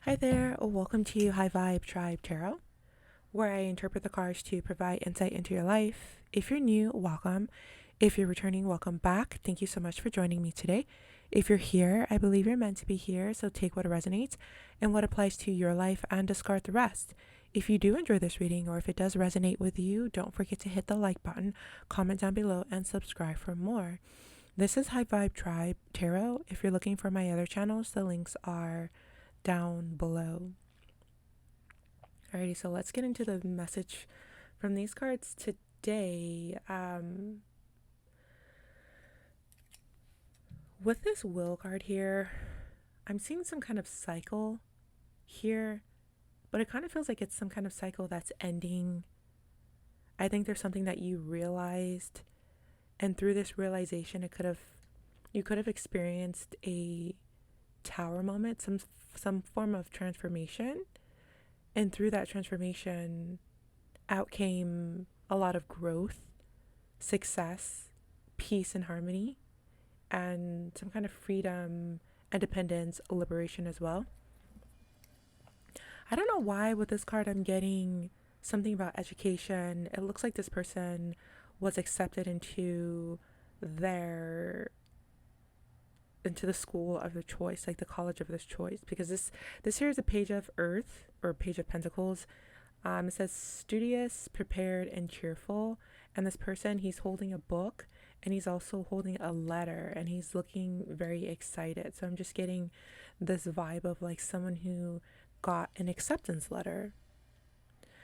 Hi there, welcome to High Vibe Tribe Tarot, where I interpret the cards to provide insight into your life. If you're new, welcome. If you're returning, welcome back. Thank you so much for joining me today. If you're here, I believe you're meant to be here, so take what resonates and what applies to your life and discard the rest. If you do enjoy this reading or if it does resonate with you, don't forget to hit the like button, comment down below, and subscribe for more. This is High Vibe Tribe Tarot. If you're looking for my other channels, the links are down below. Alrighty, so let's get into the message from these cards today. With this Will card here, I'm seeing some kind of cycle here, but it kind of feels like it's some kind of cycle that's ending. I think there's something that you realized, and through this realization, you could have experienced a tower moment, some form of transformation. And through that transformation, out came a lot of growth, success, peace, and harmony, and some kind of freedom, independence, liberation as well. I don't know why with this card I'm getting something about education. It looks like this person was accepted into the school of their choice, like the college of their choice, because this here is a page of earth or page of pentacles. It says studious, prepared, and cheerful, and this person, he's holding a book and he's also holding a letter and he's looking very excited. So I'm just getting this vibe of like someone who got an acceptance letter.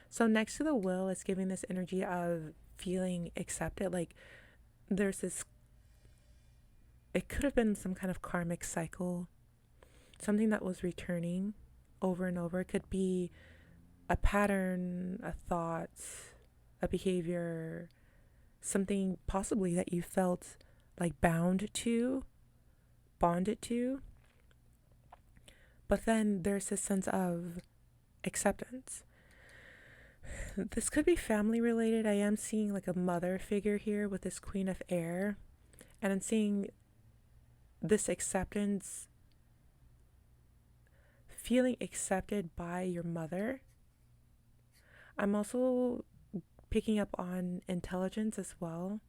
So next to the will, it's giving this energy of feeling accepted. Like there's this, it could have been some kind of karmic cycle, something that was returning over and over. It could be a pattern, a thought, a behavior, something possibly that you felt like bonded to. But then there's this sense of acceptance. This could be family related. I am seeing like a mother figure here with this Queen of Air, and I'm seeing this acceptance, feeling accepted by your mother. I'm also picking up on intelligence as well.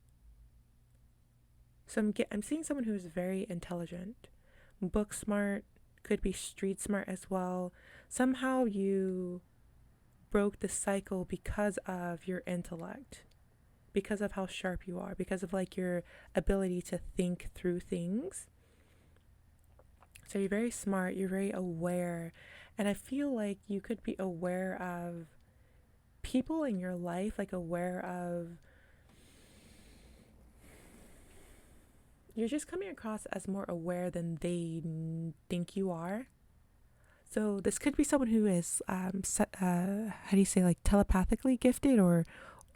So I'm seeing someone who is very intelligent, book smart, could be street smart as well. Somehow you broke the cycle because of your intellect, because of how sharp you are, because of like your ability to think through things. So you're very smart, you're very aware, and I feel like you could be aware of people in your life, like aware of, you're just coming across as more aware than they think you are. So this could be someone who is, how do you say, like telepathically gifted or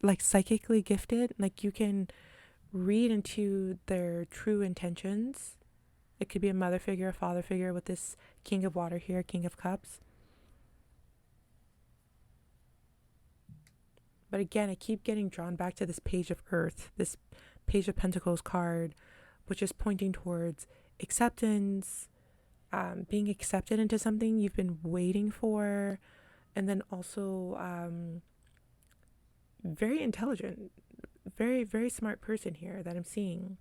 like psychically gifted. Like you can read into their true intentions. It could be a mother figure, a father figure with this King of Water here, King of Cups. But again, I keep getting drawn back to this Page of Earth, this Page of Pentacles card, which is pointing towards acceptance, being accepted into something you've been waiting for, and then also very intelligent, very, very smart person here that I'm seeing.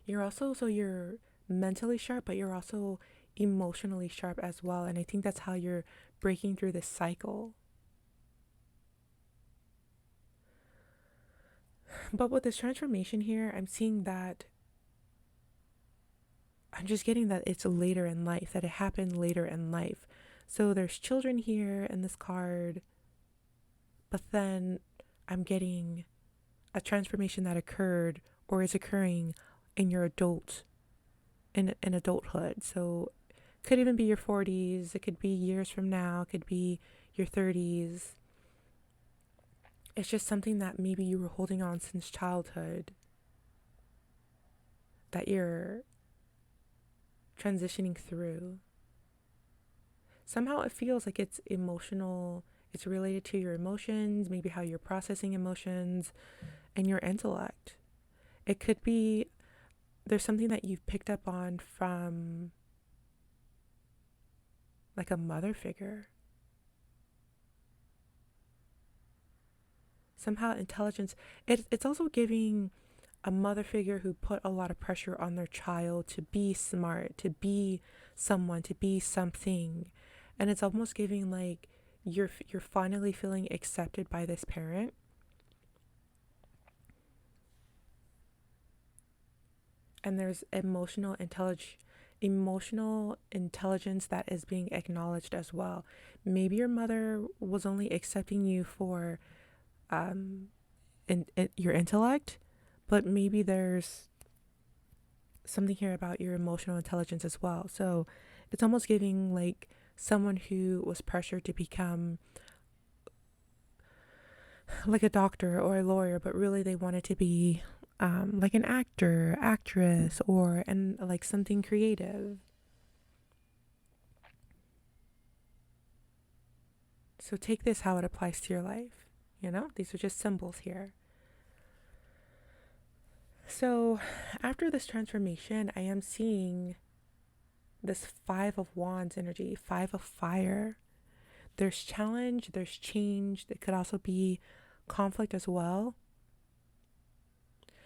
You're mentally sharp, but you're also emotionally sharp as well. And I think that's how you're breaking through this cycle. But with this transformation here, I'm seeing that I'm just getting that it's later in life, that it happened later in life. So there's children here in this card, but then I'm getting a transformation that occurred or is occurring in your in adulthood. So it could even be your 40s, it could be years from now, it could be your 30s. It's just something that maybe you were holding on since childhood, that you're transitioning through. Somehow it feels like it's emotional, it's related to your emotions, maybe how you're processing emotions and your intellect. It could be there's something that you've picked up on from like a mother figure. Somehow intelligence, it's also giving a mother figure who put a lot of pressure on their child to be smart, to be someone, to be something. And it's almost giving like you're finally feeling accepted by this parent. And there's emotional intelligence that is being acknowledged as well. Maybe your mother was only accepting you for in your intellect, but maybe there's something here about your emotional intelligence as well. So it's almost giving like someone who was pressured to become like a doctor or a lawyer, but really they wanted to be like an actor, actress, or and like something creative. So take this how it applies to your life. You know, these are just symbols here. So after this transformation, I am seeing this Five of Wands energy, Five of Fire. There's challenge, there's change. It could also be conflict as well.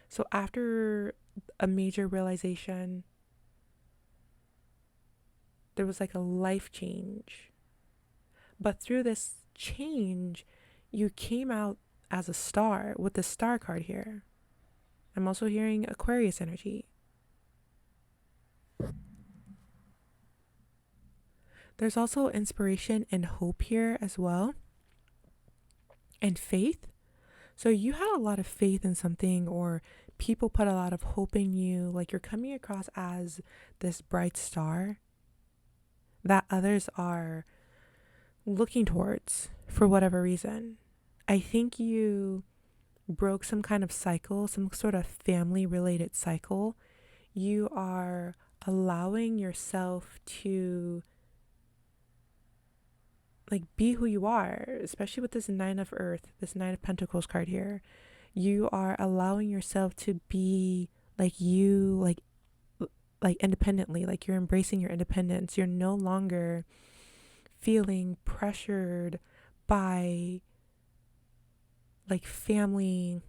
So after a major realization, there was like a life change. But through this change, you came out as a star with the star card here. I'm also hearing Aquarius energy. There's also inspiration and hope here as well, and faith. So you had a lot of faith in something, or people put a lot of hope in you. Like you're coming across as this bright star that others are looking towards for whatever reason. I think you broke some kind of cycle, some sort of family related cycle. You are allowing yourself to like be who you are, especially with this Nine of Earth, this Nine of Pentacles card here. You are allowing yourself to be like you, like independently, like you're embracing your independence. You're no longer feeling pressured by like family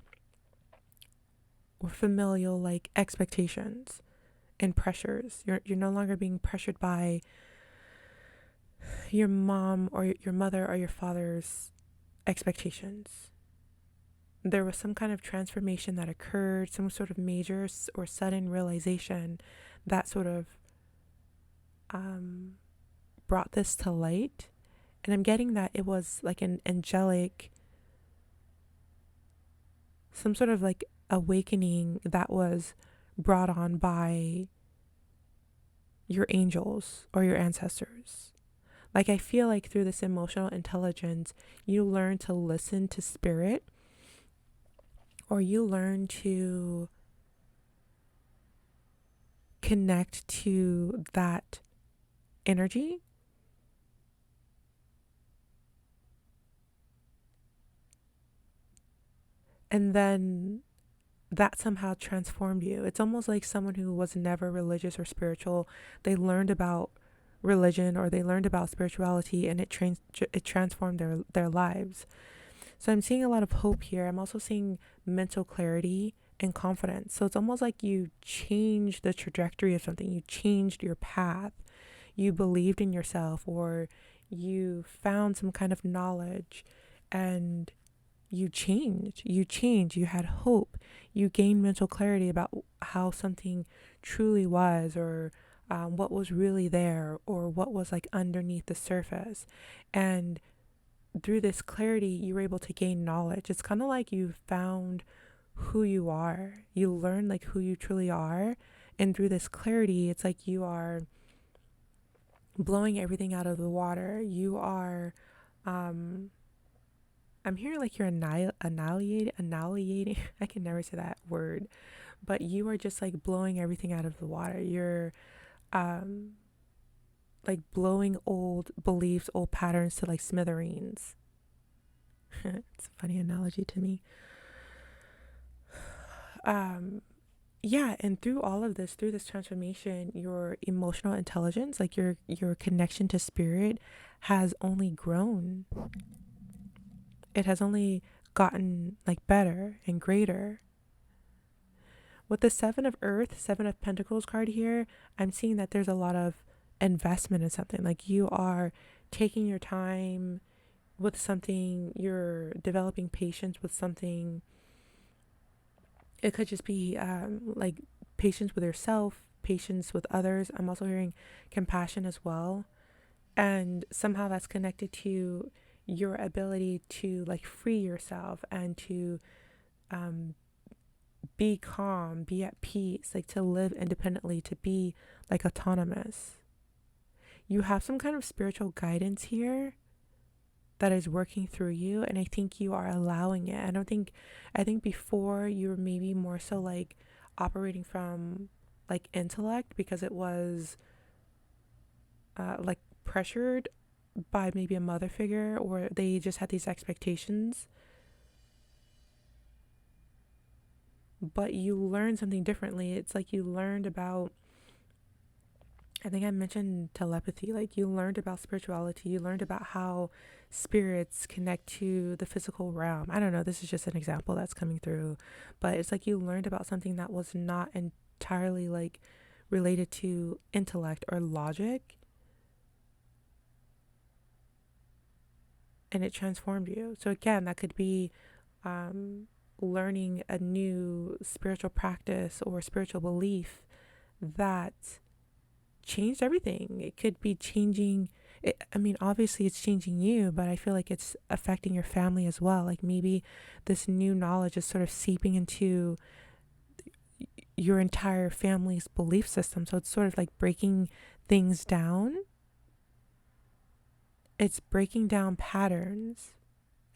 or familial like expectations and pressures. You're no longer being pressured by your mom or your mother or your father's expectations. There was some kind of transformation that occurred, some sort of major or sudden realization that sort of brought this to light. And I'm getting that it was like an angelic, some sort of like awakening that was brought on by your angels or your ancestors. Like I feel like through this emotional intelligence, you learn to listen to spirit, or you learn to connect to that energy. And then that somehow transformed you. It's almost like someone who was never religious or spiritual. They learned about religion or they learned about spirituality, and it transformed their lives. So I'm seeing a lot of hope here. I'm also seeing mental clarity and confidence. So it's almost like you changed the trajectory of something. You changed your path. You believed in yourself, or you found some kind of knowledge, and you had hope, you gained mental clarity about how something truly was, or what was really there, or what was like underneath the surface. And through this clarity, you were able to gain knowledge. It's kind of like you found who you are. You learn like who you truly are. And through this clarity, it's like you are blowing everything out of the water. You are, I'm hearing like you're annihilating. I can never say that word, but you are just like blowing everything out of the water. You're, like blowing old beliefs, old patterns to like smithereens. It's a funny analogy to me. yeah, and through all of this, through this transformation, your emotional intelligence, like your connection to spirit, has only grown. It has only gotten like better and greater. With the Seven of Earth, Seven of Pentacles card here, I'm seeing that there's a lot of investment in something. Like you are taking your time with something, you're developing patience with something. It could just be like patience with yourself, patience with others. I'm also hearing compassion as well. And somehow that's connected to your ability to like free yourself and to um, be calm, be at peace, like to live independently, to be like autonomous. You have some kind of spiritual guidance here that is working through you, and I think you are allowing it. I think before you were maybe more so like operating from like intellect because it was like pressured by maybe a mother figure, or they just had these expectations. But you learned something differently. It's like you learned about, I think I mentioned telepathy. Like you learned about spirituality, you learned about how spirits connect to the physical realm. I don't know, this is just an example that's coming through, but it's like you learned about something that was not entirely like related to intellect or logic, and it transformed you. So again, that could be um, learning a new spiritual practice or spiritual belief that changed everything. It could be changing it, I mean, obviously it's changing you, but I feel like it's affecting your family as well. Like maybe this new knowledge is sort of seeping into your entire family's belief system. So it's sort of like breaking things down. It's breaking down patterns.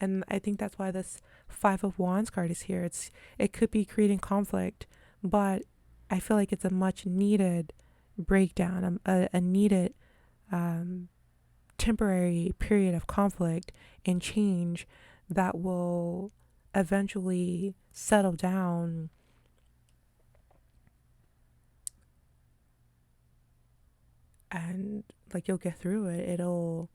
And I think that's why this Five of Wands card is here. It could be creating conflict, but I feel like it's a much needed breakdown, a needed um, temporary period of conflict and change that will eventually settle down, and like you'll get through it. It'll,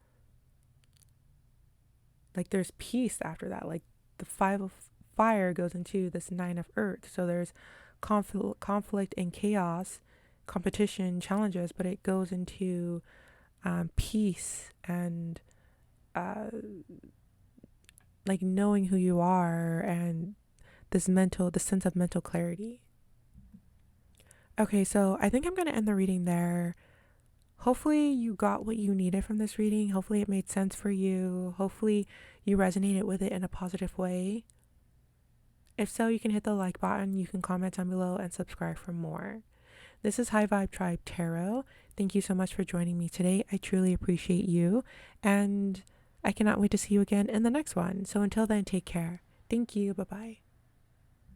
like, there's peace after that. Like the Five of Fire goes into this Nine of Earth. So there's conflict and chaos, competition, challenges, but it goes into peace and uh, like knowing who you are, and the sense of mental clarity. Okay, so I think I'm going to end the reading there. Hopefully you got what you needed from this reading. Hopefully it made sense for you. Hopefully you resonated with it in a positive way. If so, you can hit the like button, you can comment down below, and subscribe for more. This is High Vibe Tribe Tarot. Thank you so much for joining me today. I truly appreciate you, and I cannot wait to see you again in the next one. So until then, take care. Thank you. Bye bye.